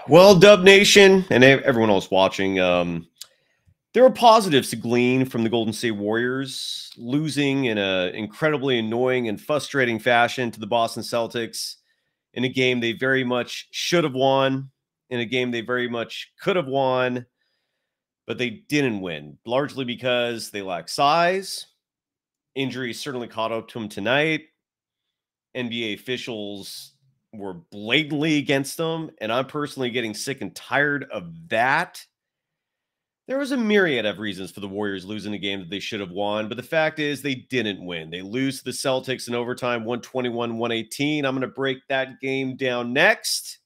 Well, Dub Nation and everyone else watching, there are positives to glean from the Golden State Warriors losing in an incredibly annoying and frustrating fashion to the Boston Celtics in a game they very much should have won, in a game they very much could have won, but they didn't win, largely because they lack size. Injuries certainly caught up to them tonight. NBA officials were blatantly against them, and I'm personally getting sick and tired of that. There was a myriad of reasons for the Warriors losing a game that they should have won, but the fact is they didn't win. They lose to the Celtics in overtime, 121-118. I'm going to break that game down next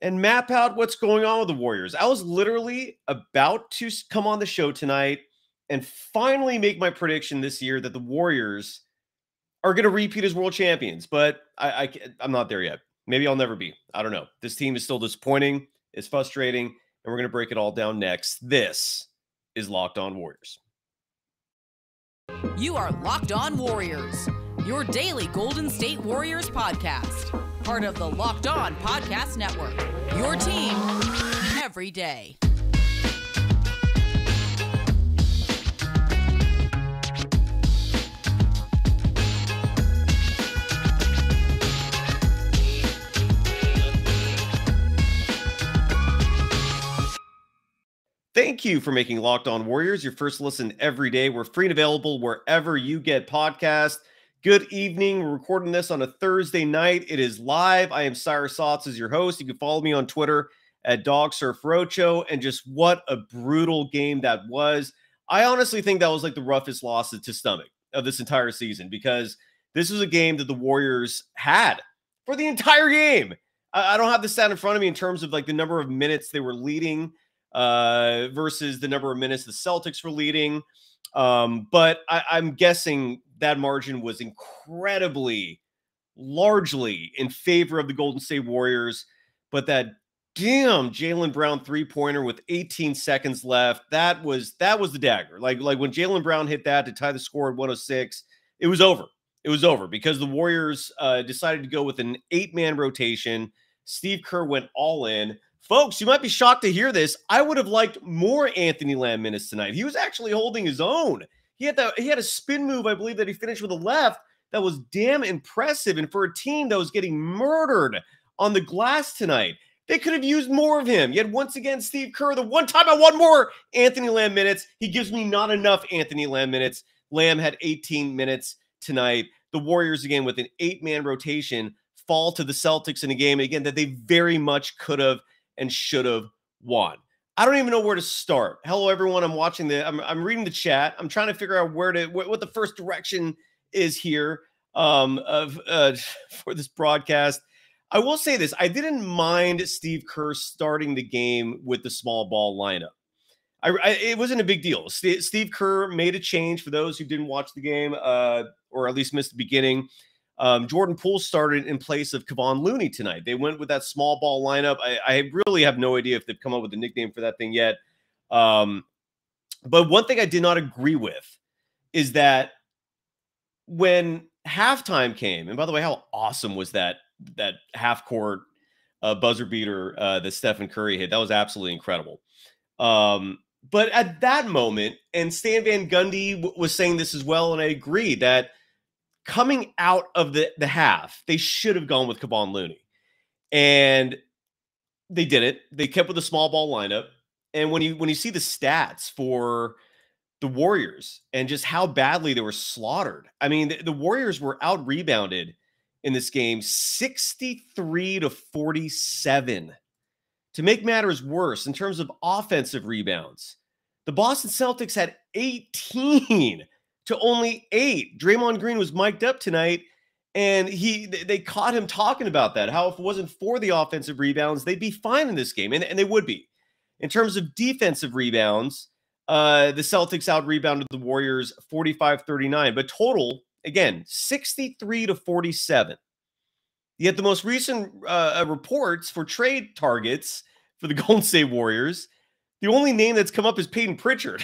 and map out what's going on with the Warriors. I was literally about to come on the show tonight and finally make my prediction this year that the Warriors are going to repeat as world champions, but I'm not there yet. Maybe I'll never be. I don't know. This team is still disappointing. It's frustrating, and we're going to break it all down next. This is Locked On Warriors. You are Locked On Warriors, your daily Golden State Warriors podcast. Part of the Locked On Podcast Network, your team every day. Thank you for making Locked On Warriors your first listen every day. We're free and available wherever you get podcasts. Good evening. We're recording this on a Thursday night. It is live. I am Cyrus Saatsaz, your host. You can follow me on Twitter at DogSurfRocho. And just what a brutal game that was. I honestly think that was like the roughest loss to stomach of this entire season, because this was a game that the Warriors had for the entire game. I don't have the stat in front of me in terms of like the number of minutes they were leading versus the number of minutes the Celtics were leading. But I'm guessing that margin was incredibly largely in favor of the Golden State Warriors. But that damn Jalen Brown three-pointer with 18 seconds left, that was the dagger. Like when Jalen Brown hit that to tie the score at 106, it was over. It was over because the Warriors decided to go with an 8-man rotation. Steve Kerr went all in. Folks, you might be shocked to hear this. I would have liked more Anthony Lamb minutes tonight. He was actually holding his own. He had a spin move, I believe, that he finished with a left that was damn impressive. And for a team that was getting murdered on the glass tonight, they could have used more of him. Yet once again, Steve Kerr, the one time I want more Anthony Lamb minutes, he gives me not enough Anthony Lamb minutes. Lamb had 18 minutes tonight. The Warriors, again, with an 8-man rotation, fall to the Celtics in a game, again, that they very much could have and should have won. I don't even know where to start. Hello, everyone. I'm watching I'm reading the chat. I'm trying to figure out what the first direction is here for this broadcast. I will say this. I didn't mind Steve Kerr starting the game with the small ball lineup. It wasn't a big deal. Steve Kerr made a change for those who didn't watch the game or at least missed the beginning. Jordan Poole started in place of Kevon Looney tonight. They went with that small ball lineup. I really have no idea if they've come up with a nickname for that thing yet. But one thing I did not agree with is that when halftime came, and by the way, how awesome was that half-court buzzer beater that Stephen Curry hit? That was absolutely incredible. But at that moment, and Stan Van Gundy was saying this as well, and I agree that coming out of the half, they should have gone with Kevon Looney. And they didn't. They kept with the small ball lineup. And when you see the stats for the Warriors and just how badly they were slaughtered, I mean, the Warriors were out-rebounded in this game 63-47. To make matters worse, in terms of offensive rebounds, the Boston Celtics had 18 to only 8. Draymond Green was mic'd up tonight, and they caught him talking about that, how if it wasn't for the offensive rebounds, they'd be fine in this game, and they would be. In terms of defensive rebounds, the Celtics out-rebounded the Warriors 45-39, but total, again, 63-47. Yet the most recent reports for trade targets for the Golden State Warriors, the only name that's come up is Peyton Pritchard.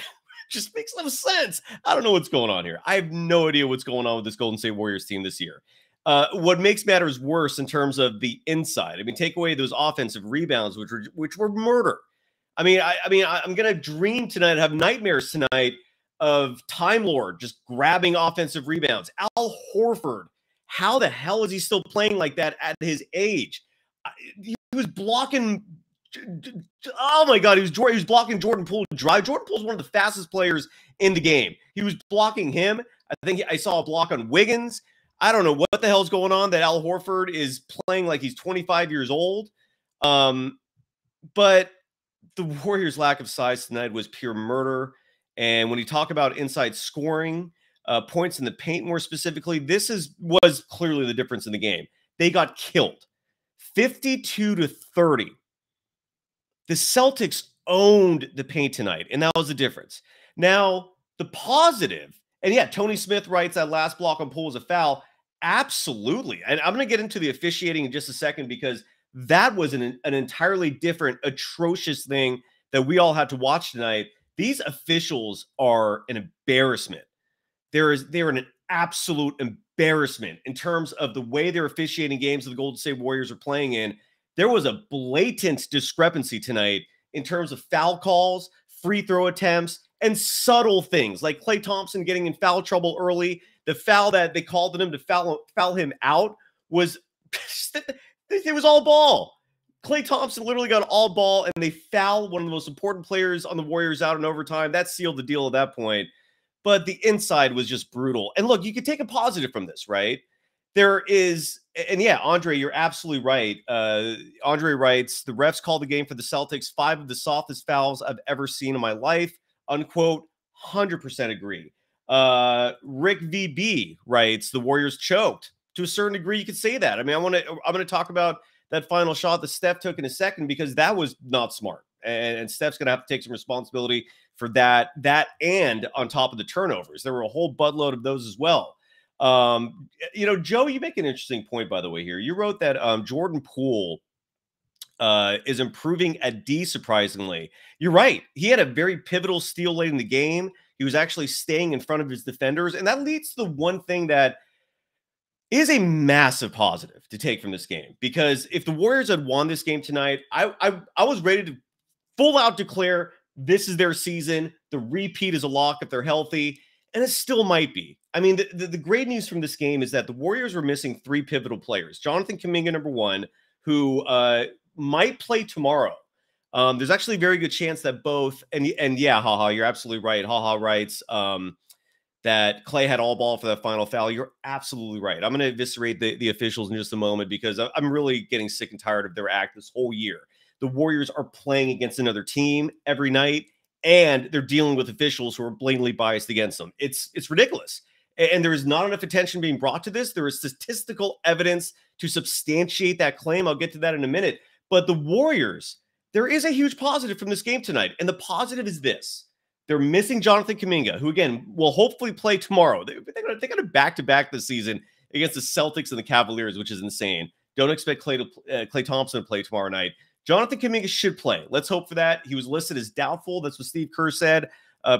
Just makes no sense. I don't know what's going on here. I have no idea what's going on with this Golden State Warriors team this year. What makes matters worse in terms of the inside? I mean, take away those offensive rebounds, which were murder. I mean, I'm gonna dream tonight, have nightmares tonight of Time Lord just grabbing offensive rebounds. Al Horford, how the hell is he still playing like that at his age? He was blocking. Oh my God, he was blocking Jordan Poole drive. Jordan Poole's one of the fastest players in the game. He was blocking him. I think I saw a block on Wiggins. I don't know what the hell's going on that Al Horford is playing like he's 25 years old. But the Warriors' lack of size tonight was pure murder. And when you talk about inside scoring, points in the paint more specifically, was clearly the difference in the game. They got killed 52-30. The Celtics owned the paint tonight, and that was the difference. Now, the positive, and yeah, Tony Smith writes that last block on Poole was a foul. Absolutely. And I'm going to get into the officiating in just a second because that was an entirely different, atrocious thing that we all had to watch tonight. These officials are an embarrassment. They're an absolute embarrassment in terms of the way they're officiating games that the Golden State Warriors are playing in. There was a blatant discrepancy tonight in terms of foul calls, free throw attempts, and subtle things like Klay Thompson getting in foul trouble early. The foul that they called on him to foul him out was it was all ball. Klay Thompson literally got all ball, and they fouled one of the most important players on the Warriors out in overtime. That sealed the deal at that point. But the inside was just brutal. And look, you could take a positive from this, right? There is, and yeah, Andre, you're absolutely right. Andre writes, the refs called the game for the Celtics 5 of the softest fouls I've ever seen in my life, unquote. 100% agree. Rick VB writes, the Warriors choked. To a certain degree, you could say that. I mean, I'm going to talk about that final shot that Steph took in a second because that was not smart. And Steph's going to have to take some responsibility for that and on top of the turnovers. There were a whole buttload of those as well. Joe, you make an interesting point, by the way, here. You wrote that Jordan Poole is improving at D, surprisingly. You're right. He had a very pivotal steal late in the game. He was actually staying in front of his defenders. And that leads to the one thing that is a massive positive to take from this game. Because if the Warriors had won this game tonight, I was ready to full out declare this is their season. The repeat is a lock if they're healthy. And it still might be. I mean, the great news from this game is that the Warriors were missing 3 pivotal players. Jonathan Kuminga, number 1, who might play tomorrow. There's actually a very good chance that both, and yeah, haha, you're absolutely right. Haha writes that Klay had all ball for that final foul. You're absolutely right. I'm going to eviscerate the officials in just a moment because I'm really getting sick and tired of their act this whole year. The Warriors are playing against another team every night, and they're dealing with officials who are blatantly biased against them. It's ridiculous. And there is not enough attention being brought to this. There is statistical evidence to substantiate that claim. I'll get to that in a minute. But the Warriors, there is a huge positive from this game tonight. And the positive is this. They're missing Jonathan Kuminga, who, again, will hopefully play tomorrow. They got a back-to-back this season against the Celtics and the Cavaliers, which is insane. Don't expect Klay Thompson to play tomorrow night. Jonathan Kuminga should play. Let's hope for that. He was listed as doubtful. That's what Steve Kerr said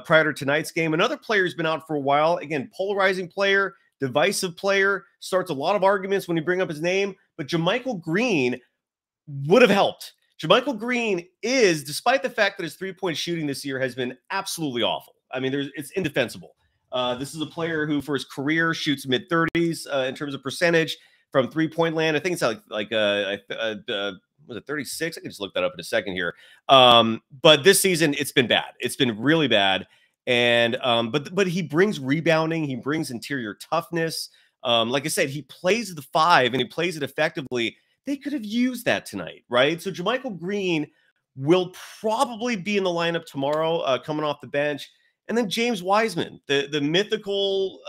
prior to tonight's game. Another player who's been out for a while. Again, polarizing player, divisive player, starts a lot of arguments when you bring up his name. But JaMychal Green would have helped. JaMychal Green is, despite the fact that his three-point shooting this year has been absolutely awful. I mean, it's indefensible. This is a player who, for his career, shoots mid-30s in terms of percentage from three-point land. I think it's was it 36? I can just look that up in a second here. But this season, it's been bad. It's been really bad. And but he brings rebounding. He brings interior toughness. Like I said, he plays the 5 and he plays it effectively. They could have used that tonight, right? So JaMychal Green will probably be in the lineup tomorrow, coming off the bench. And then James Wiseman, the mythical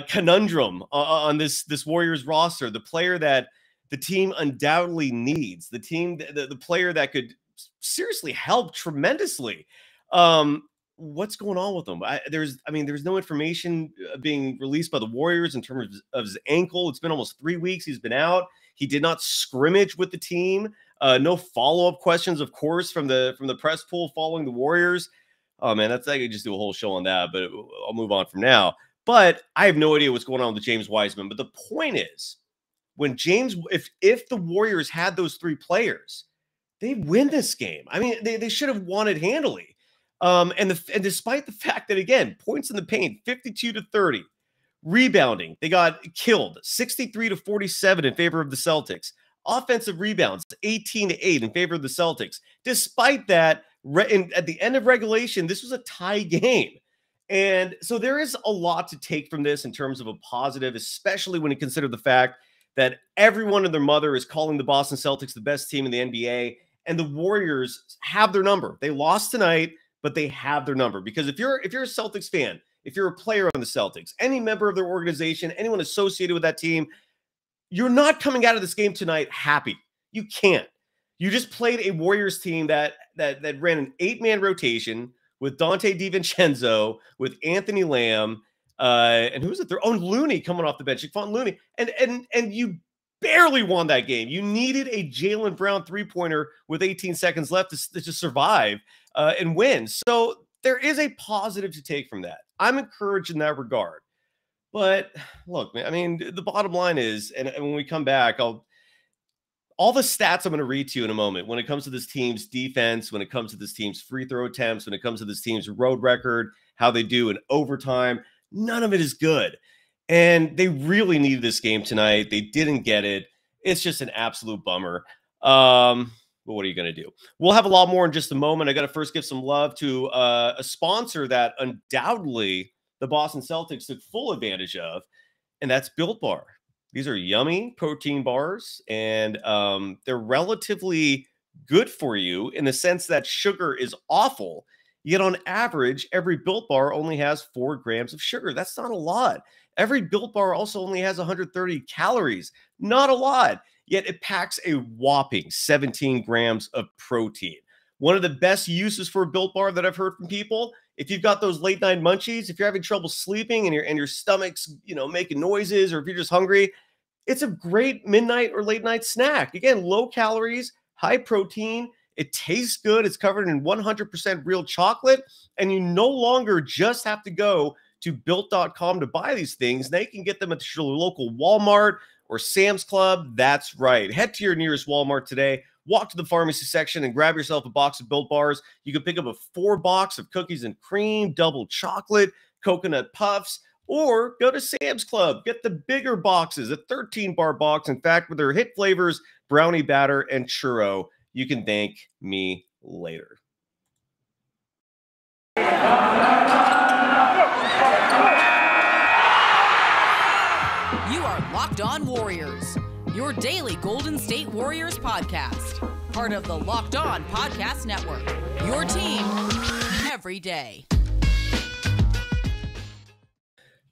conundrum on this Warriors roster, the player that the team undoubtedly needs, the player that could seriously help tremendously. What's going on with him? There's no information being released by the Warriors in terms of his ankle. It's been almost 3 weeks. He's been out. He did not scrimmage with the team. No follow-up questions, of course, from the press pool following the Warriors. Oh man, I could just do a whole show on that, but I'll move on from now. But I have no idea what's going on with James Wiseman. But the point is, when if the Warriors had those three players, they win this game. I mean, they should have won it handily. And despite the fact that, again, points in the paint, 52-30, rebounding, they got killed 63-47 in favor of the Celtics. Offensive rebounds, 18-8 in favor of the Celtics. Despite that, at the end of regulation, this was a tie game. And so there is a lot to take from this in terms of a positive, especially when you consider the fact that everyone and their mother is calling the Boston Celtics the best team in the NBA, and the Warriors have their number. They lost tonight, but they have their number. Because if you're a Celtics fan, if you're a player on the Celtics, any member of their organization, anyone associated with that team, you're not coming out of this game tonight happy. You can't. You just played a Warriors team that ran an 8-man rotation with Dante DiVincenzo, with Anthony Lamb, and who's it? Their own Looney coming off the bench, Looney, and you barely won that game. You needed a Jalen Brown three-pointer with 18 seconds left to survive and win. So there is a positive to take from that. I'm encouraged in that regard. But look, man, I mean, the bottom line is, and when we come back, all the stats I'm going to read to you in a moment when it comes to this team's defense, when it comes to this team's free throw attempts, when it comes to this team's road record, how they do in overtime, none of it is good. And they really needed this game tonight. They didn't get it. It's just an absolute bummer. But what are you going to do? We'll have a lot more in just a moment. I got to first give some love to a sponsor that undoubtedly the Boston Celtics took full advantage of, and that's Built Bar. These are yummy protein bars, and they're relatively good for you in the sense that sugar is awful. Yet on average, every Built Bar only has 4 grams of sugar. That's not a lot. Every Built Bar also only has 130 calories. Not a lot. Yet it packs a whopping 17 grams of protein. One of the best uses for a Built Bar that I've heard from people, if you've got those late night munchies, if you're having trouble sleeping and your stomach's, making noises, or if you're just hungry, it's a great midnight or late night snack. Again, low calories, high protein. It tastes good. It's covered in 100% real chocolate. And you no longer just have to go to built.com to buy these things. Now you can get them at your local Walmart or Sam's Club. That's right. Head to your nearest Walmart today. Walk to the pharmacy section and grab yourself a box of Built Bars. You can pick up a 4-box of cookies and cream, double chocolate, coconut puffs, or go to Sam's Club. Get the bigger boxes, a 13-bar box. In fact, with their hit flavors, brownie batter and churro. You can thank me later. You are Locked On Warriors, your daily Golden State Warriors podcast. Part of the Locked On Podcast Network, your team every day.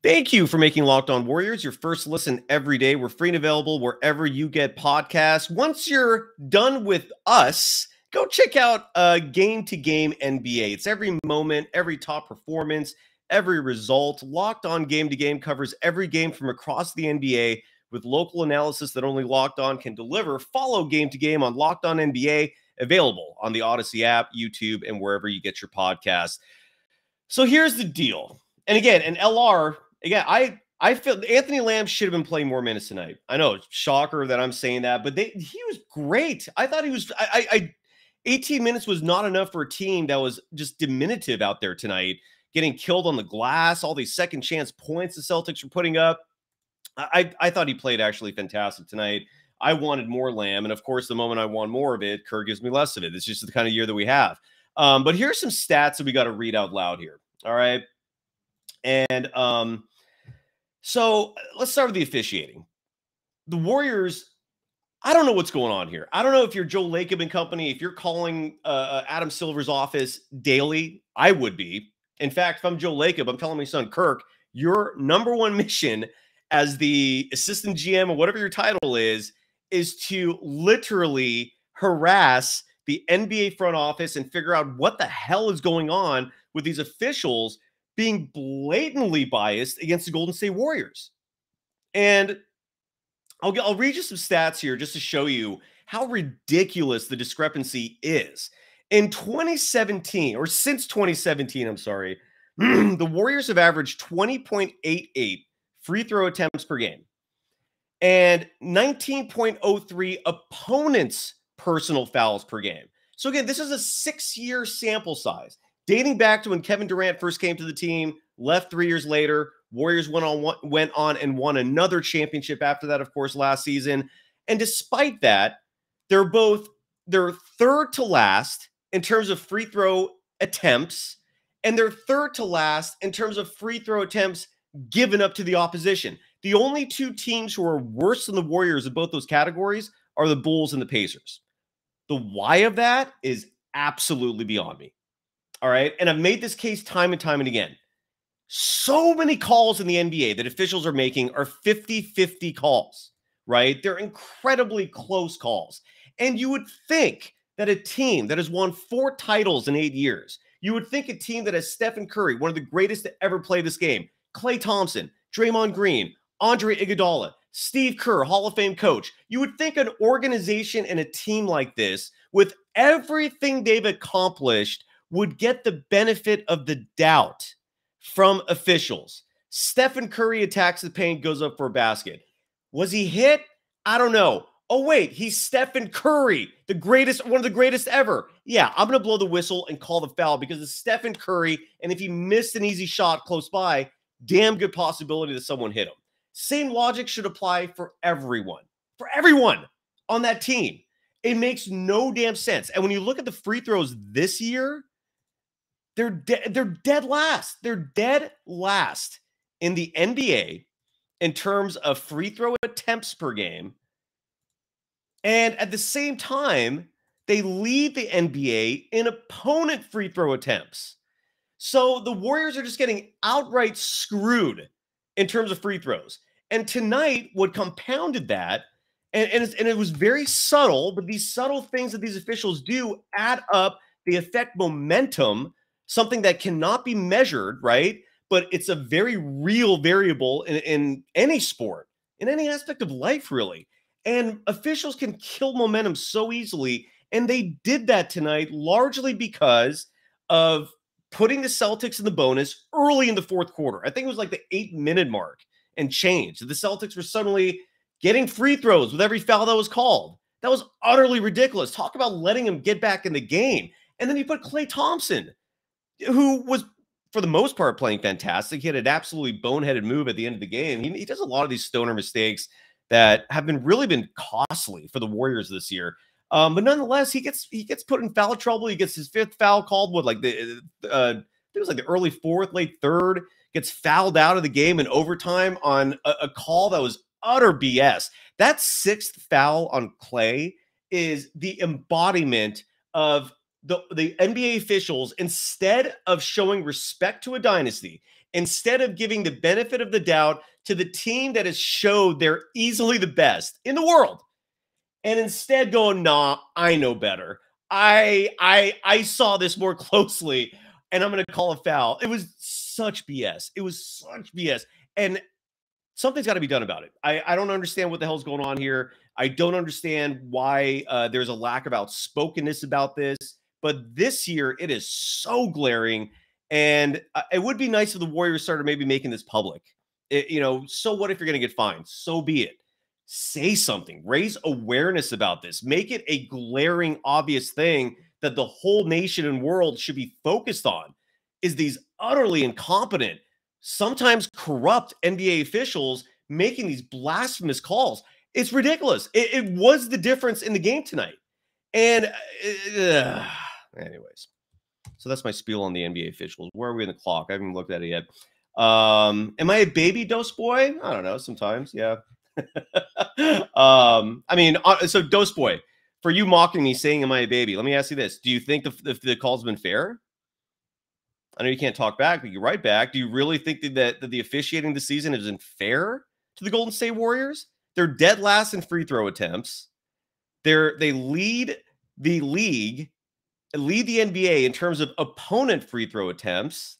Thank you for making Locked On Warriors your first listen every day. We're free and available wherever you get podcasts. Once you're done with us, go check out Game to Game NBA. It's every moment, every top performance, every result. Locked On Game to Game covers every game from across the NBA with local analysis that only Locked On can deliver. Follow Game to Game on Locked On NBA, available on the Odyssey app, YouTube, and wherever you get your podcasts. So here's the deal. And again, an LR, again, I feel Anthony Lamb should have been playing more minutes tonight. I know, it's shocker that I'm saying that, but he was great. I thought he was, 18 minutes was not enough for a team that was just diminutive out there tonight, getting killed on the glass, all these second chance points the Celtics were putting up. I thought he played actually fantastic tonight. I wanted more Lamb, and of course, the moment I want more of it, Kerr gives me less of it. It's just the kind of year that we have. But here's some stats that we got to read out loud here. All right. And so let's start with the officiating. The Warriors, I don't know what's going on here. I don't know if you're Joe Lacob and company, if you're calling Adam Silver's office daily. I would be. In fact, if I'm Joe Lacob, I'm telling my son Kirk, your number one mission as the assistant GM or whatever your title is to literally harass the NBA front office and figure out what the hell is going on with these officials being blatantly biased against the Golden State Warriors. And I'll read you some stats here just to show you how ridiculous the discrepancy is. In 2017, or since 2017, I'm sorry, the Warriors have averaged 20.88 free throw attempts per game and 19.03 opponents' personal fouls per game. So again, this is a 6-year sample size, dating back to when Kevin Durant first came to the team, left 3 years later. Warriors went on and won another championship after that, of course, last season. And despite that, they're third to last in terms of free throw attempts, and they're third to last in terms of free throw attempts given up to the opposition. The only two teams who are worse than the Warriors in both those categories are the Bulls and the Pacers. The why of that is absolutely beyond me. All right. And I've made this case time and time and again. So many calls in the NBA that officials are making are 50-50 calls, right? They're incredibly close calls. And you would think that a team that has won 4 titles in 8 years, you would think a team that has Steph and Curry, one of the greatest to ever play this game, Klay Thompson, Draymond Green, Andre Iguodala, Steve Kerr, Hall of Fame coach. You would think an organization and a team like this, with everything they've accomplished, would get the benefit of the doubt from officials. Stephen Curry attacks the paint, goes up for a basket. Was he hit? I don't know. Oh, wait, he's Stephen Curry, the greatest, one of the greatest ever. Yeah, I'm going to blow the whistle and call the foul because it's Stephen Curry, and if he missed an easy shot close by, damn good possibility that someone hit him. Same logic should apply for everyone on that team. It makes no damn sense. And when you look at the free throws this year, they're dead last. They're dead last in the NBA in terms of free throw attempts per game. And at the same time, they lead the NBA in opponent free throw attempts. So the Warriors are just getting outright screwed in terms of free throws. And tonight, what compounded that, and it was very subtle, but these subtle things that these officials do add up. They affect momentum, something that cannot be measured, right? But it's a very real variable in any sport, in any aspect of life, really. And officials can kill momentum so easily. And they did that tonight largely because of putting the Celtics in the bonus early in the fourth quarter. I think it was like the 8-minute mark and change. The Celtics were suddenly getting free throws with every foul that was called. That was utterly ridiculous. Talk about letting him get back in the game. And then you put Klay Thompson, who was, for the most part, playing fantastic. He had an absolutely boneheaded move at the end of the game. He does a lot of these stoner mistakes that have really been costly for the Warriors this year. But nonetheless, he gets put in foul trouble. He gets his 5th foul called with it was like the early 4th, late 3rd, gets fouled out of the game in overtime on a call that was utter BS. That 6th foul on Klay is the embodiment of the NBA officials, instead of showing respect to a dynasty, instead of giving the benefit of the doubt to the team that has showed they're easily the best in the world, and instead going, nah, I know better. I saw this more closely, and I'm going to call a foul. It was such BS. It was such BS. And something's got to be done about it. I don't understand what the hell's going on here. I don't understand why there's a lack of outspokenness about this. But this year, it is so glaring. And it would be nice if the Warriors started maybe making this public. So what if you're going to get fined? So be it. Say something. Raise awareness about this. Make it a glaring, obvious thing that the whole nation and world should be focused on, is these utterly incompetent, sometimes corrupt NBA officials making these blasphemous calls. It's ridiculous. It was the difference in the game tonight. And anyways, so that's my spiel on the NBA officials. Where are we in the clock? I haven't even looked at it yet. Am I a baby dose boy? I don't know. Sometimes, yeah. So dose boy, for you mocking me saying, am I a baby? Let me ask you this. Do you think the call's been fair? I know you can't talk back, but you write back. Do you really think that the officiating this season isn't fair to the Golden State Warriors? They're dead last in free throw attempts. They lead the league, lead the NBA in terms of opponent free throw attempts.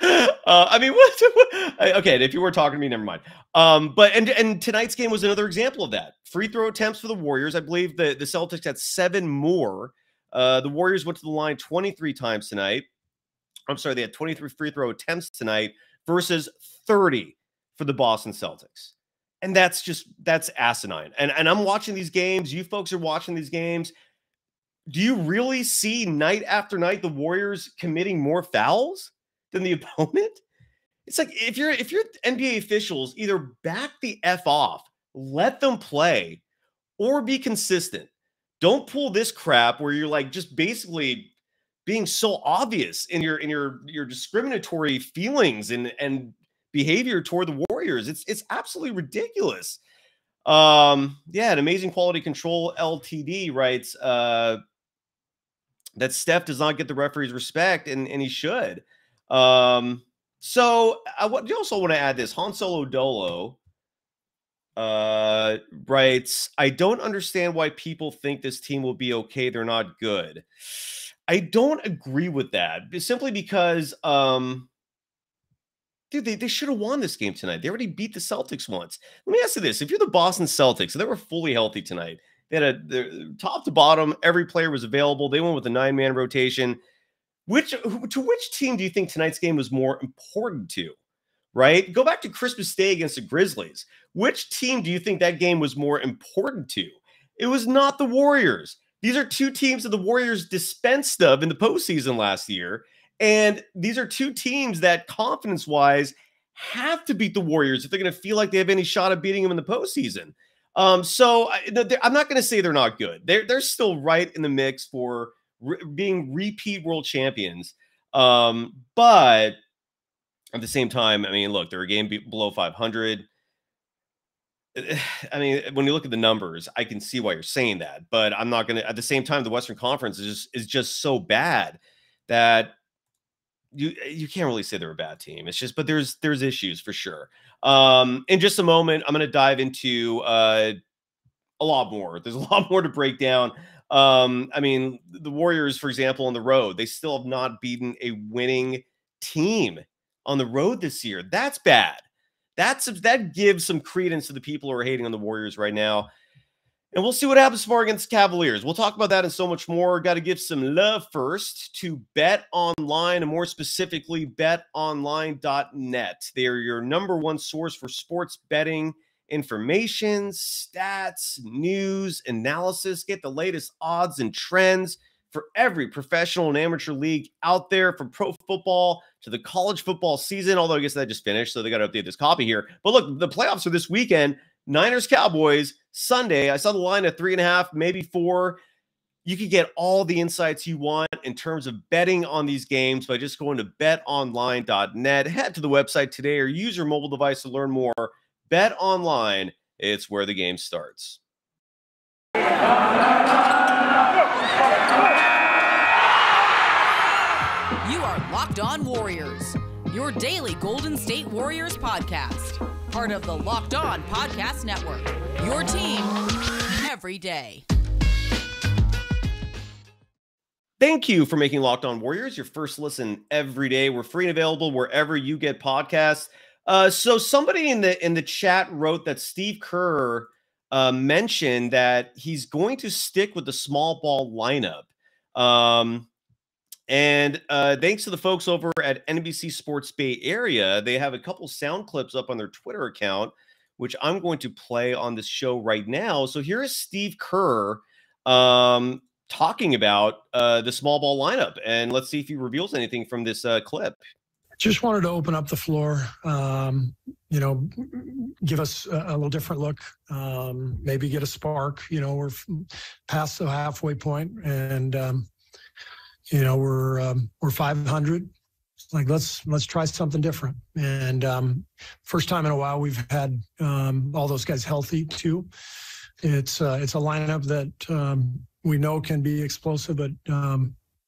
Okay, if you were talking to me, never mind. But tonight's game was another example of that. Free throw attempts for the Warriors. I believe the Celtics had 7 more. The Warriors went to the line 23 times tonight. I'm sorry, they had 23 free throw attempts tonight versus 30 for the Boston Celtics. And that's asinine. And I'm watching these games. You folks are watching these games. Do you really see night after night the Warriors committing more fouls than the opponent? It's like if you're NBA officials, either back the F off, let them play, or be consistent. Don't pull this crap where you're like just basically being so obvious in your discriminatory feelings and behavior toward the Warriors. It's absolutely ridiculous. Yeah, an Amazing Quality Control LTD writes that Steph does not get the referee's respect, and he should. So I also want to add this. Han Solo Dolo writes, I don't understand why people think this team will be okay. They're not good. I don't agree with that. Simply because, dude, they should have won this game tonight. They already beat the Celtics once. Let me ask you this. If you're the Boston Celtics, and they were fully healthy tonight, they had top to bottom, every player was available. They went with a 9-man rotation. To which team do you think tonight's game was more important to? Right? Go back to Christmas Day against the Grizzlies. Which team do you think that game was more important to? It was not the Warriors. These are two teams that the Warriors dispensed of in the postseason last year. And these are two teams that confidence-wise have to beat the Warriors if they're going to feel like they have any shot of beating them in the postseason. So I'm not going to say they're not good. They're still right in the mix for being repeat world champions. But at the same time, I mean, look, they're a game below 500. I mean, when you look at the numbers, I can see why you're saying that, but I'm not going to. At the same time, the Western Conference is just so bad that you can't really say they're a bad team. It's just, but there's issues for sure. In just a moment, I'm going to dive into a lot more. There's a lot more to break down. I mean, the Warriors, for example, on the road, they still have not beaten a winning team on the road this year. That's bad. That gives some credence to the people who are hating on the Warriors right now. And we'll see what happens tomorrow against the Cavaliers. We'll talk about that and so much more. Got to give some love first to BetOnline, and more specifically, betonline.net. They are your number one source for sports betting information, stats, news, analysis. Get the latest odds and trends for every professional and amateur league out there, from pro football to the college football season, although I guess that just finished, so they got to update this copy here. But look, the playoffs are this weekend. Niners, Cowboys, Sunday. I saw the line at 3.5, maybe 4. You can get all the insights you want in terms of betting on these games by just going to betonline.net. Head to the website today or use your mobile device to learn more. BetOnline, it's where the game starts. You are Locked On Warriors, your daily Golden State Warriors podcast. Part of the Locked On Podcast Network, your team every day. Thank you for making Locked On Warriors your first listen every day. We're free and available wherever you get podcasts. So somebody in the chat wrote that Steve Kerr mentioned that he's going to stick with the small ball lineup. And thanks to the folks over at NBC Sports Bay Area, they have a couple sound clips up on their Twitter account, which I'm going to play on this show right now. So here is Steve Kerr talking about the small ball lineup, and let's see if he reveals anything from this clip. Just wanted to open up the floor, give us a little different look, maybe get a spark. We're past the halfway point, and we're 500. Like let's try something different. And first time in a while we've had all those guys healthy too. It's a lineup that we know can be explosive, but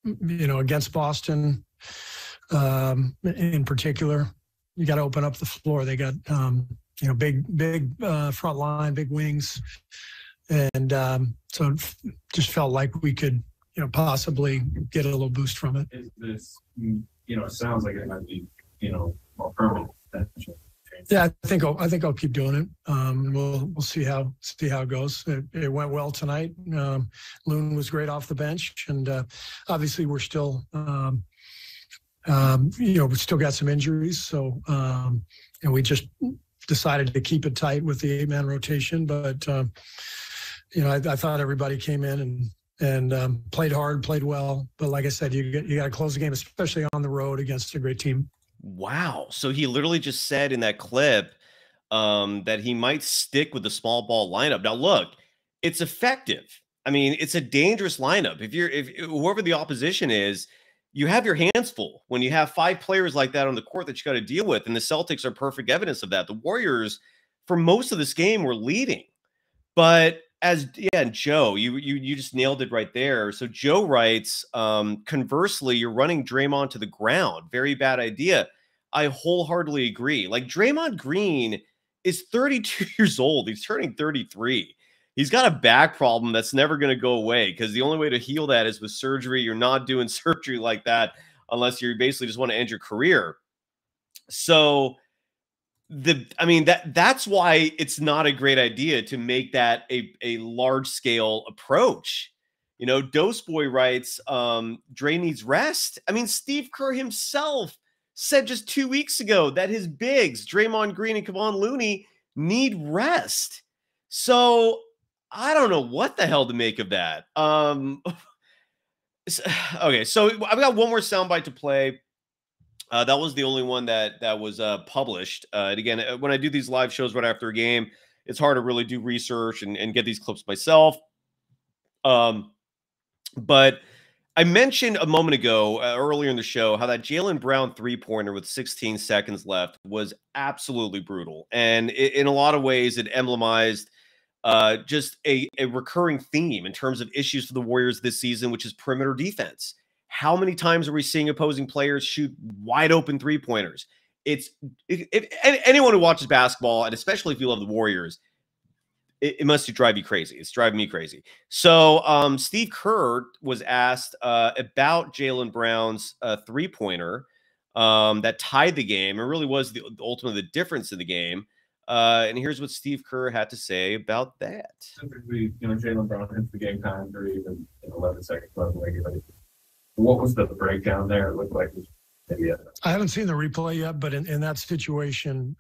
against Boston. In particular, you got to open up the floor. They got, big front line, big wings. And so it just felt like we could, possibly get a little boost from it. Is this, it sounds like it might be, more permanent. Yeah, I think I'll keep doing it. We'll see how it goes. It went well tonight. Loon was great off the bench, and obviously we're still We still got some injuries, so and we just decided to keep it tight with the 8-man rotation. But I thought everybody came in and played hard, played well. But like I said, you got to close the game, especially on the road against a great team. Wow. So he literally just said in that clip that he might stick with the small ball lineup. Now, look, it's effective. I mean, it's a dangerous lineup. If whoever the opposition is, you have your hands full when you have 5 players like that on the court that you got to deal with. And the Celtics are perfect evidence of that. The Warriors, for most of this game, were leading. But and Joe, you just nailed it right there. So Joe writes, conversely, you're running Draymond to the ground. Very bad idea. I wholeheartedly agree. Like, Draymond Green is 32 years old. He's turning 33. He's got a back problem that's never going to go away, because the only way to heal that is with surgery. You're not doing surgery like that unless you basically just want to end your career. So that's why it's not a great idea to make that a large scale approach. Dose Boy writes, Dre needs rest. I mean, Steve Kerr himself said just 2 weeks ago that his bigs, Draymond Green and Kevon Looney, need rest. So I don't know what the hell to make of that. Okay, so I've got one more soundbite to play. That was the only one that was published. And again, when I do these live shows right after a game, it's hard to really do research and get these clips myself. But I mentioned a moment ago, earlier in the show, how that Jalen Brown 3-pointer with 16 seconds left was absolutely brutal. And in a lot of ways, it emblemized just a recurring theme in terms of issues for the Warriors this season, which is perimeter defense. How many times are we seeing opposing players shoot wide open 3-pointers? If anyone who watches basketball, and especially if you love the Warriors, it must drive you crazy. It's driving me crazy. So Steve Kerr was asked about Jalen Brown's 3-pointer that tied the game and really was ultimately the difference in the game. And here's what Steve Kerr had to say about that. Typically, Jalen Brown hits the game time or even 11 seconds left in regulation. What was the breakdown there? It looked like it was maybe I haven't seen the replay yet, but in that situation,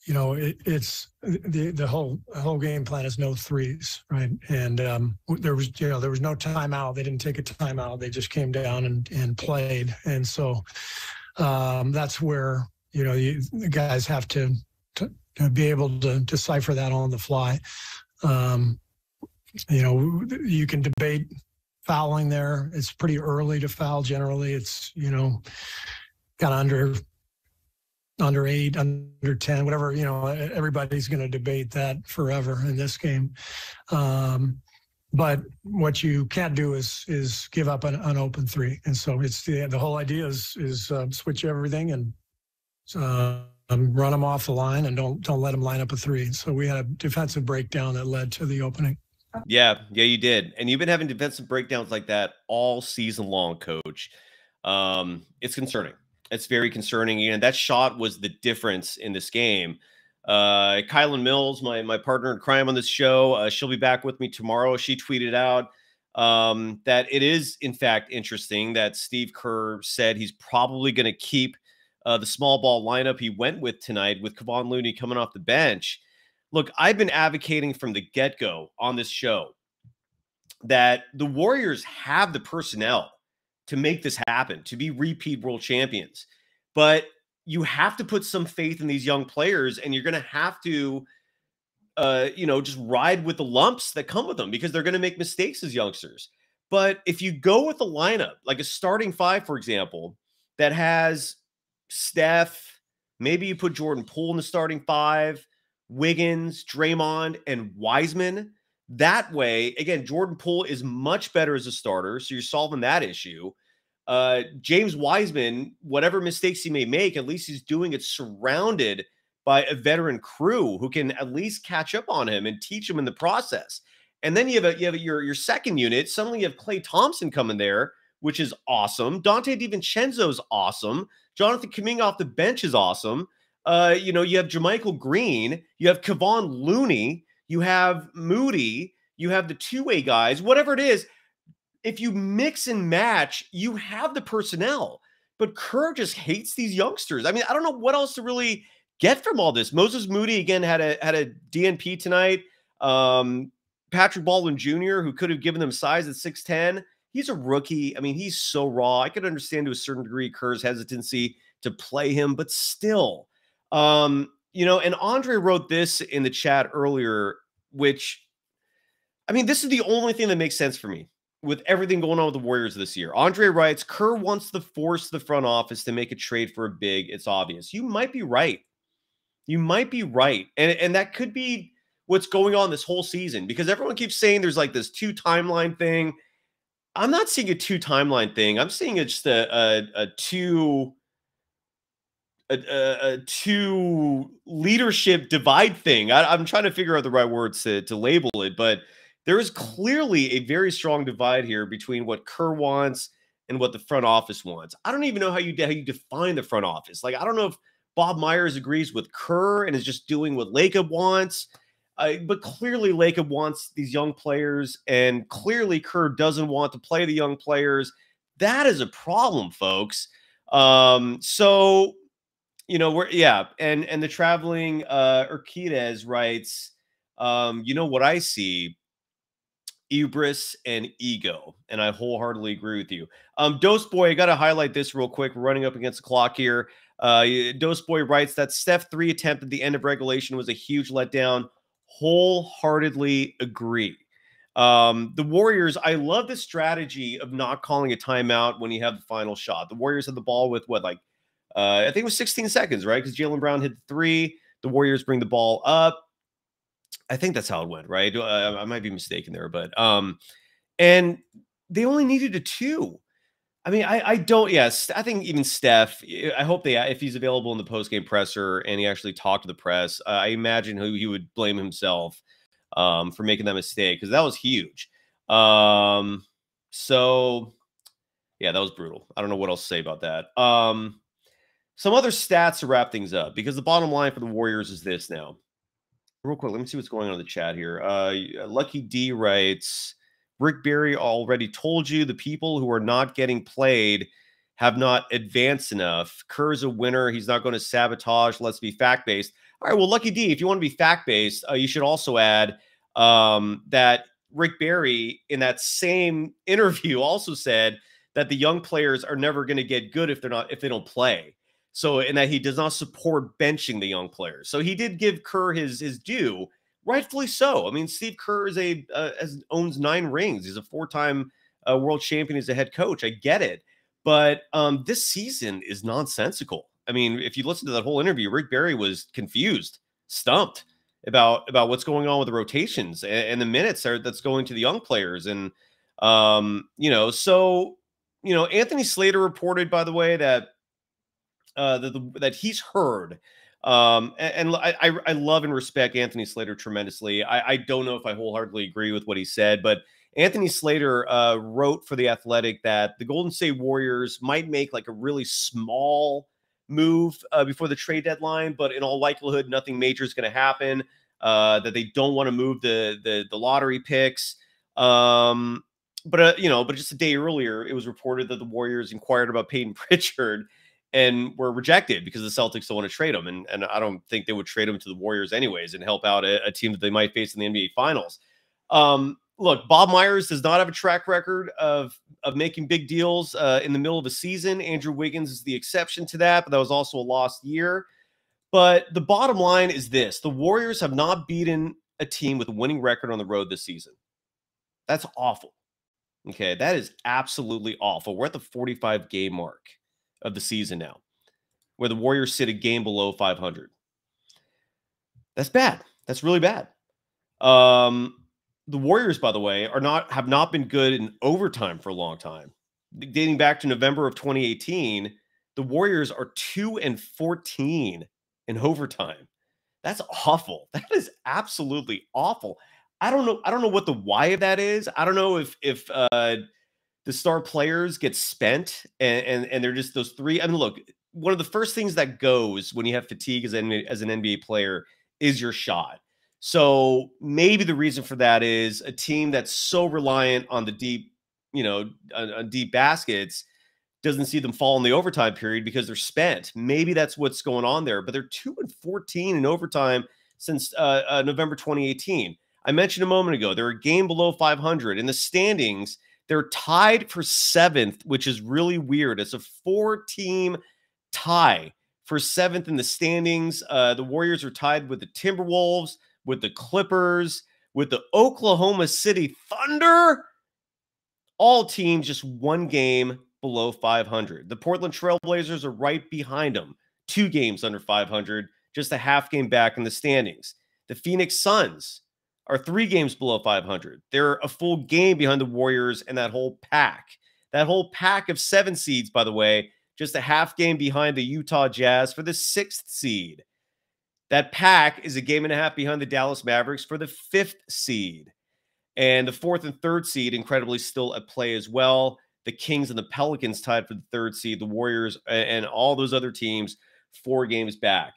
it's the whole game plan is no threes, right? And there was no timeout. They didn't take a timeout. They just came down and played. And so that's where the guys have to be able to decipher that on the fly. You can debate fouling there. It's pretty early to foul. Generally, it's kind of under 8, under 10, whatever. Everybody's going to debate that forever in this game. But what you can't do is give up an open 3. And so it's the whole idea is switch everything and run them off the line and don't let them line up a 3. So we had a defensive breakdown that led to the opening. Yeah, you did. And you've been having defensive breakdowns like that all season long, Coach. It's concerning. It's very concerning. And that shot was the difference in this game. Kylan Mills, my partner in crime on this show, she'll be back with me tomorrow. She tweeted out that it is, in fact, interesting that Steve Kerr said he's probably going to keep the small ball lineup he went with tonight with Kevon Looney coming off the bench. Look, I've been advocating from the get-go on this show that the Warriors have the personnel to make this happen, to be repeat world champions. But you have to put some faith in these young players, and you're going to have to, just ride with the lumps that come with them, because they're going to make mistakes as youngsters. But if you go with a lineup, like a starting 5, for example, that has Steph, maybe you put Jordan Poole in the starting 5, Wiggins, Draymond, and Wiseman. That way, again, Jordan Poole is much better as a starter, so you're solving that issue. James Wiseman, whatever mistakes he may make, at least he's doing it surrounded by a veteran crew who can at least catch up on him and teach him in the process. And then you have your second unit. Suddenly you have Klay Thompson coming there, which is awesome. Dante DiVincenzo is awesome. Jonathan Kuminga off the bench is awesome. You have JaMychal Green, you have Kevon Looney, you have Moody, you have the two-way guys, whatever it is. if you mix and match, you have the personnel. But Kerr just hates these youngsters. I mean, I don't know what else to really get from all this. Moses Moody again had a DNP tonight. Patrick Baldwin Jr., who could have given them size at 6'10", he's a rookie. I mean, he's so raw. I could understand to a certain degree Kerr's hesitancy to play him, but still, you know. And Andre wrote this in the chat earlier, which, I mean, this is the only thing that makes sense for me with everything going on with the Warriors this year. Andre writes, Kerr wants to force the front office to make a trade for a big. It's obvious. You might be right. You might be right. And that could be what's going on this whole season, because everyone keeps saying there's like this 2 timeline thing. I'm not seeing a 2 timeline thing. I'm seeing it's just a 2 leadership divide thing. I'm trying to figure out the right words to label it, but there is clearly a very strong divide here between what Kerr wants and what the front office wants. I don't even know how you define the front office. Like, I don't know if Bob Myers agrees with Kerr and is just doing what Lacob wants, but clearly Lacob wants these young players, and clearly Kerr doesn't want to play the young players. That is a problem, folks. So, you know, and the traveling Urquidez writes, you know what I see? Hubris and ego, and I wholeheartedly agree with you. Dose Boy, I got to highlight this real quick. We're running up against the clock here. Dose Boy writes that Steph 3 attempt at the end of regulation was a huge letdown. Wholeheartedly agree. The Warriors, I love the strategy of not calling a timeout when you have the final shot. The Warriors had the ball with what, like, I think it was 16 seconds, right? Because Jalen Brown hit 3. The Warriors bring the ball up. I think that's how it went, right? I might be mistaken there, but and they only needed a 2. I mean, I don't. Yes, I think even Steph. I hope if he's available in the postgame presser and he actually talked to the press, I imagine he would blame himself for making that mistake, because that was huge. So yeah, that was brutal. I don't know what else to say about that. Some other stats to wrap things up, because the bottom line for the Warriors is this now. Real quick, let me see what's going on in the chat here. Lucky D writes, Rick Barry already told you the people who are not getting played have not advanced enough. Kerr's a winner. He's not going to sabotage. Let's be fact-based. All right, well, Lucky D, if you want to be fact-based, you should also add that Rick Barry, in that same interview, also said that the young players are never going to get good if they don't play. So, and that he does not support benching the young players. So he did give Kerr his due, rightfully so. I mean, Steve Kerr owns 9 rings. He's a 4-time world champion as a head coach. I get it. But this season is nonsensical. I mean, if you listen to that whole interview, Rick Barry was confused, stumped about what's going on with the rotations and the minutes that's going to the young players. And, you know, so, you know, Anthony Slater reported, by the way, that that he's heard. And I love and respect Anthony Slater tremendously. I don't know if I wholeheartedly agree with what he said, but Anthony Slater wrote for The Athletic that the Golden State Warriors might make like a really small move before the trade deadline, but in all likelihood, nothing major is going to happen. That they don't want to move the lottery picks. But you know, but just a day earlier, it was reported that the Warriors inquired about Peyton Pritchard and were rejected because the Celtics don't want to trade him. And I don't think they would trade him to the Warriors anyways and help out a team that they might face in the NBA Finals. Look, Bob Myers does not have a track record of making big deals in the middle of a season. Andrew Wiggins is the exception to that, but that was also a lost year. But the bottom line is this. The Warriors have not beaten a team with a winning record on the road this season. That's awful. Okay, that is absolutely awful. We're at the 45-game mark of the season now, where the Warriors sit a game below 500. That's bad. That's really bad. The Warriors, by the way, have not been good in overtime for a long time. Dating back to November of 2018, the Warriors are 2-14 in overtime. That's awful. That is absolutely awful. I don't know what the why of that is. I don't know if the star players get spent and they're just those 3. I mean, look, one of the first things that goes when you have fatigue as an NBA player is your shot. So maybe the reason for that is a team that's so reliant on the deep on deep baskets, doesn't see them fall in the overtime period because they're spent. Maybe that's what's going on there, but they're 2-14 in overtime since November 2018. I mentioned a moment ago, they're a game below 500. In the standings, they're tied for 7th, which is really weird. It's a 4-team tie for 7th in the standings. The Warriors are tied with the Timberwolves, with the Clippers, with the Oklahoma City Thunder. All teams just one game below 500. The Portland Trail Blazers are right behind them, 2 games under 500, just a half game back in the standings. The Phoenix Suns are 3 games below 500. They're a full game behind the Warriors and that whole pack. That whole pack of 7 seeds, by the way, just a half game behind the Utah Jazz for the 6th seed. That pack is a game and a half behind the Dallas Mavericks for the 5th seed. And the 4th and 3rd seed, incredibly, still at play as well. The Kings and the Pelicans tied for the 3rd seed. The Warriors and all those other teams 4 games back.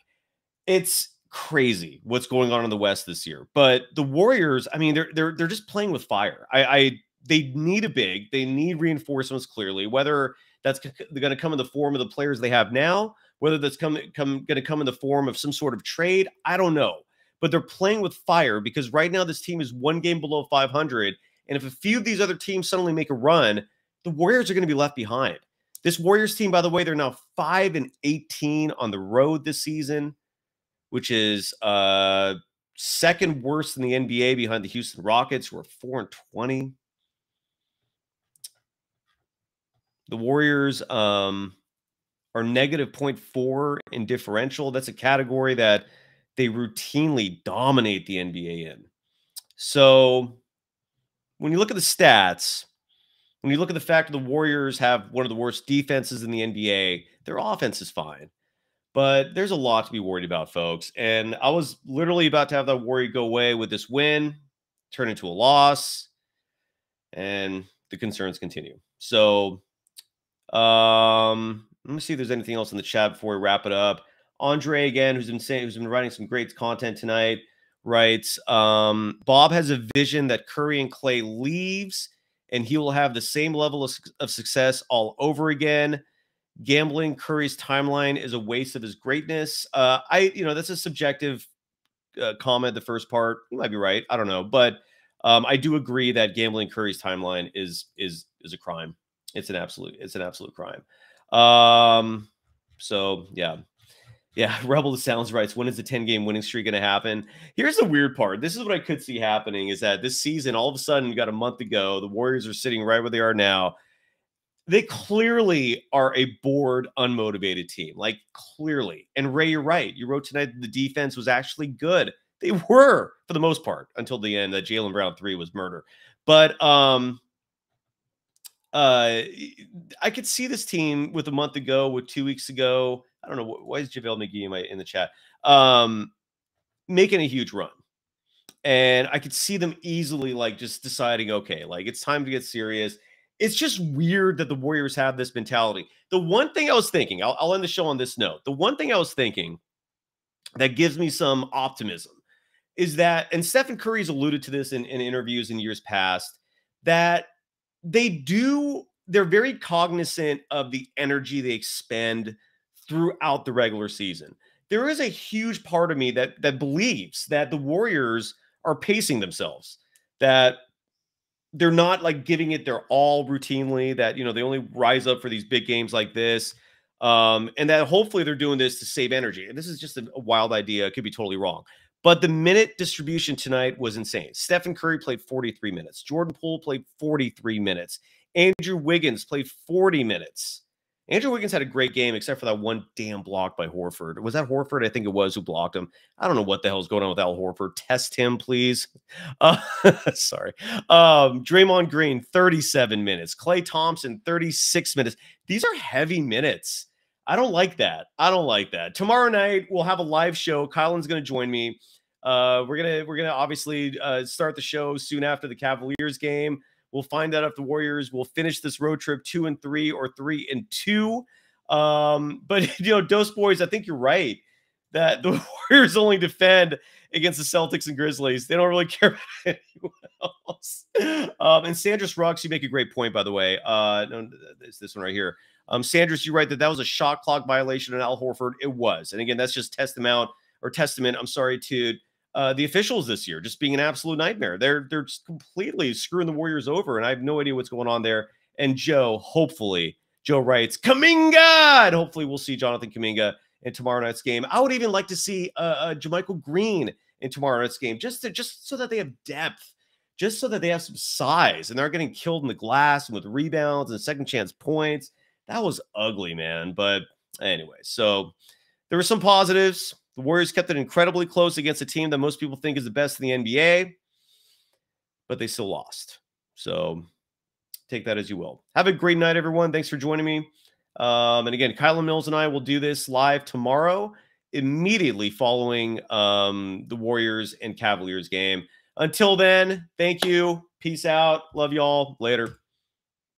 It's crazy what's going on in the West this year. But the Warriors, I mean, they're just playing with fire. They need a big. They need reinforcements, clearly. Whether that's going to come in the form of the players they have now, whether that's going to come in the form of some sort of trade, I don't know. But they're playing with fire because right now this team is 1 game below 500. And if a few of these other teams suddenly make a run, the Warriors are going to be left behind. This Warriors team, by the way, they're now 5-18 on the road this season, which is 2nd worst in the NBA behind the Houston Rockets, who are 4-20. The Warriors are negative 0.4 in differential. That's a category that they routinely dominate the NBA in. So when you look at the stats, when you look at the fact that the Warriors have one of the worst defenses in the NBA, their offense is fine. But there's a lot to be worried about, folks. And I was literally about to have that worry go away with this win, turn into a loss, and the concerns continue. So let me see if there's anything else in the chat before we wrap it up. Andre, again, who's been writing some great content tonight, writes, Bob has a vision that Curry and Clay leaves, and he will have the same level of success all over again. Gambling Curry's timeline is a waste of his greatness. That's a subjective comment. The first part, you might be right. I don't know, but I do agree that gambling Curry's timeline is a crime. It's an absolute crime. So yeah. Yeah, Rebel the Sounds writes, when is the 10-game winning streak going to happen? Here's the weird part. This is what I could see happening, is that this season, all of a sudden, you got a month to go. The Warriors are sitting right where they are now. They clearly are a bored, unmotivated team. Like, clearly. And Ray, you're right. You wrote tonight that the defense was actually good. They were, for the most part, until the end. That Jalen Brown 3 was murder. But I could see this team with a month to go, with 2 weeks ago. I don't know. Why is JaVale McGee in the chat? Making a huge run. And I could see them easily, like, just deciding, okay, like, it's time to get serious. It's just weird that the Warriors have this mentality. The one thing I was thinking, I'll end the show on this note. The one thing I was thinking that gives me some optimism is that, and Stephen Curry's alluded to this in interviews in years past, that they're very cognizant of the energy they expend throughout the regular season. There is a huge part of me that believes that the Warriors are pacing themselves, that they're not like giving it their all routinely, that, they only rise up for these big games like this. And that hopefully they're doing this to save energy. And this is just a wild idea. It could be totally wrong. But the minute distribution tonight was insane. Stephen Curry played 43 minutes. Jordan Poole played 43 minutes. Andrew Wiggins played 40 minutes. Andrew Wiggins had a great game, except for that one damn block by Horford. Was that Horford? I think it was, who blocked him. I don't know what the hell's going on with Al Horford. Test him, please. Sorry. Draymond Green, 37 minutes. Klay Thompson, 36 minutes. These are heavy minutes. I don't like that. Tomorrow night, we'll have a live show. Kylan's going to join me. We're gonna obviously start the show soon after the Cavaliers game. We'll find out if the Warriors will finish this road trip 2-3 or 3-2. But Dose Boys, I think you're right. that the Warriors only defend against the Celtics and Grizzlies. They don't really care about anyone else. And Sandras Rux, you make a great point, by the way. No, this one right here. Sandras, you write that was a shot clock violation on Al Horford. It was. And again, that's just testament, to the officials this year just being an absolute nightmare. They're just completely screwing the Warriors over, and I have no idea what's going on there. And Joe writes, Kuminga! And hopefully we'll see Jonathan Kuminga in tomorrow night's game. I would even like to see JaMychal Green in tomorrow night's game, just so that they have depth, just so that they have some size, and they're getting killed in the glass and with rebounds and second chance points. That was ugly, man. But anyway, so there were some positives. The Warriors kept it incredibly close against a team that most people think is the best in the NBA, but they still lost. So take that as you will. Have a great night, everyone. Thanks for joining me. And again, Kylan Mills and I will do this live tomorrow, immediately following the Warriors and Cavaliers game. Until then, thank you. Peace out. Love y'all. Later.